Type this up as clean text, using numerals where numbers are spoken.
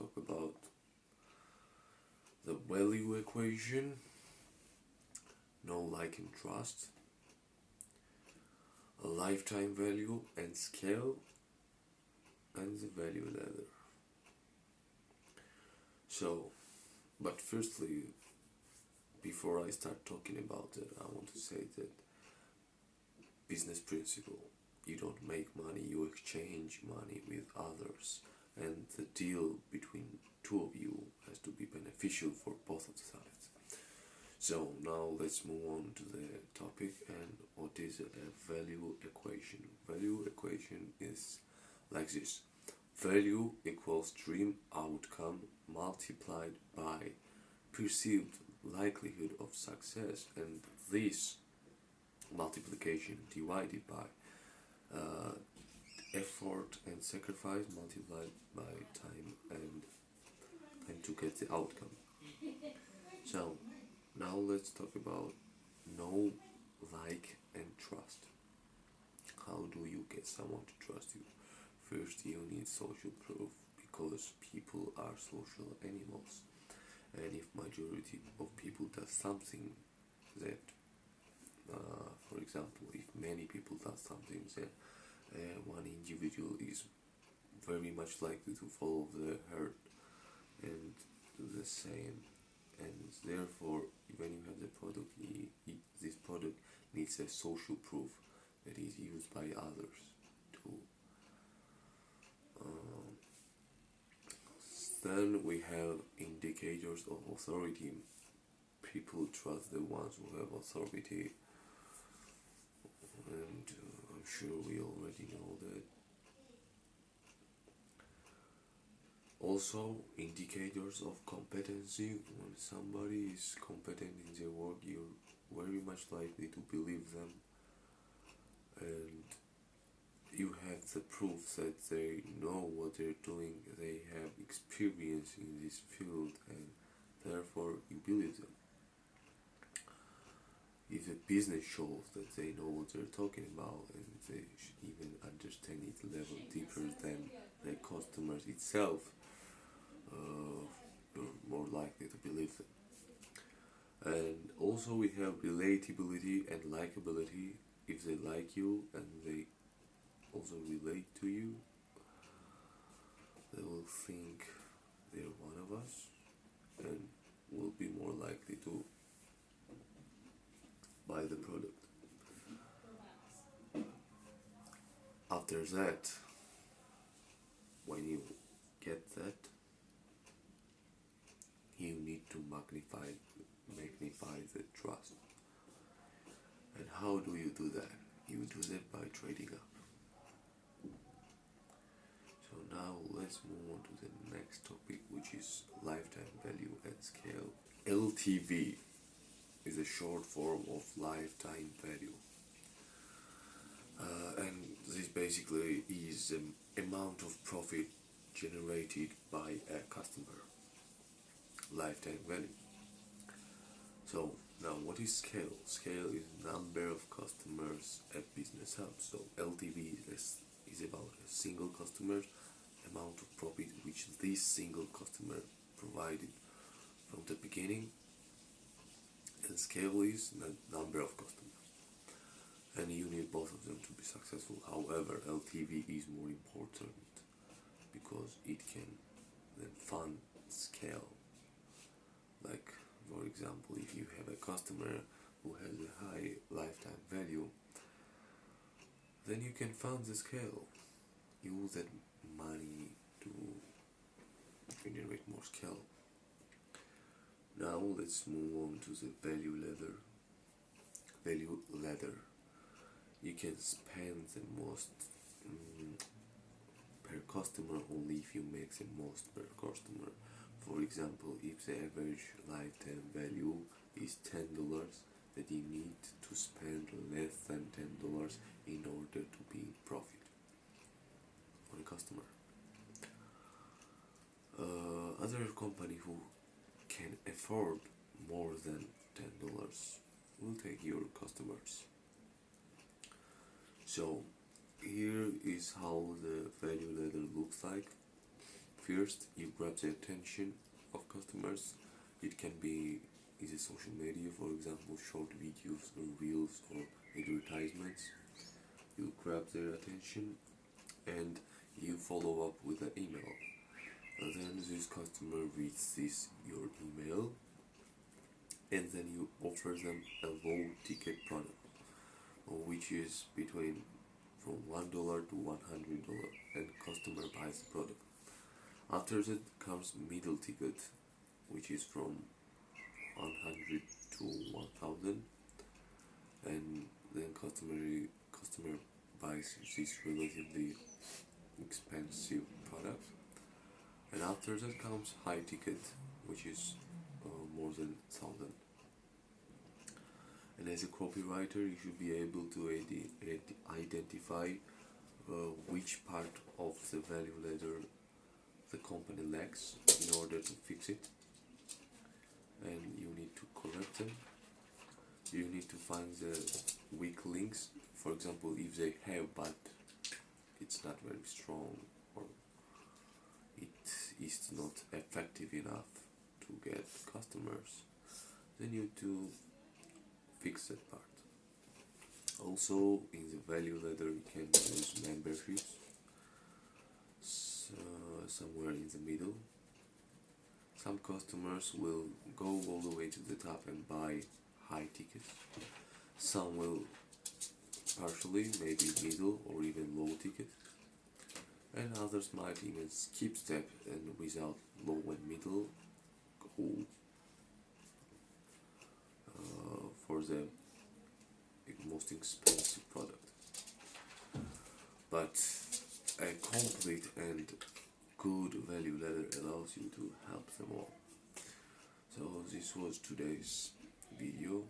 talk about the value equation, know, like, and trust, a lifetime value and scale, and the value ladder. So, but firstly, before I start talking about it, I want to say that business principle: you don't make money, you exchange money with others, and the deal between two of you has to be beneficial for both of the sides. So now let's move on to the topic. And what is a value equation? Value equation is like this: value equals dream outcome multiplied by perceived likelihood of success, and this multiplication divided by effort and sacrifice multiplied by time and to get the outcome. So now let's talk about know, like, and trust. How do you get someone to trust you? First, you need social proof, because people are social animals, and if majority of people does something that for example, if many people does something, then one individual is very much likely to follow the herd and do the same. And therefore, when you have the product, this product needs a social proof that is used by others to. Then we have indicators of authority. People trust the ones who have authority, and I'm sure we already know that. Also, indicators of competency: when somebody is competent in their work, you're very much likely to believe them, and you have the proof that they know what they're doing, they have experience in this field, and therefore you believe them. If a business shows that they know what they're talking about, and they even understand it level deeper than the customers itself, you're more likely to believe them. And also we have relatability and likability. If they like you and they also relate to you, they will think they're one of us and will be more likely to buy the product. After that, when you get that, you need to magnify the trust. And how do you do that? You do that by trading up. So now let's move on to the next topic, which is lifetime value and scale. LTV is a short form of lifetime value. And this basically is the amount of profit generated by a customer. Lifetime value. So now what is scale? Scale is number of customers a business has. So LTV is about a single customer, amount of profit which this single customer provided from the beginning, and scale is the number of customers. And you need both of them to be successful. However, LTV is more important because it can then fund scale. Like, for example, if you have a customer who has a high lifetime value, then you can fund the scale. Use that money to generate more scale. Now let's move on to the value ladder. Value ladder. You can spend the most per customer only if you make the most per customer. For example, if the average lifetime value is $10, then you need to spend less than $10 in order to be in profit on a customer. Other company who can afford more than $10 will take your customers. So here is how the value ladder looks like. first you grab the attention of customers. It can be is a social media, for example, short videos or reels or advertisements. You grab their attention and you follow up with an email. And then this customer reads your email, and then you offer them a low ticket product, which is between from $1 to $100, and customer buys the product. After that comes middle ticket, which is from 100 to 1000, and then customer buys this relatively expensive product. And after that comes high ticket, which is more than 1000. And as a copywriter, you should be able to identify which part of the value ladder the company lacks in order to fix it, and you need to correct them. You need to find the weak links. For example, if they have but it's not very strong, or it is not effective enough to get customers, then you need to fix that part. Also, in the value ladder, you can use memberships, somewhere in the middle. Some customers will go all the way to the top and buy high tickets. Some will partially, maybe middle or even low ticket. And others might even skip step and without low and middle go for the most expensive product. But a complete and good value ladder allows you to help them all. So this was today's video.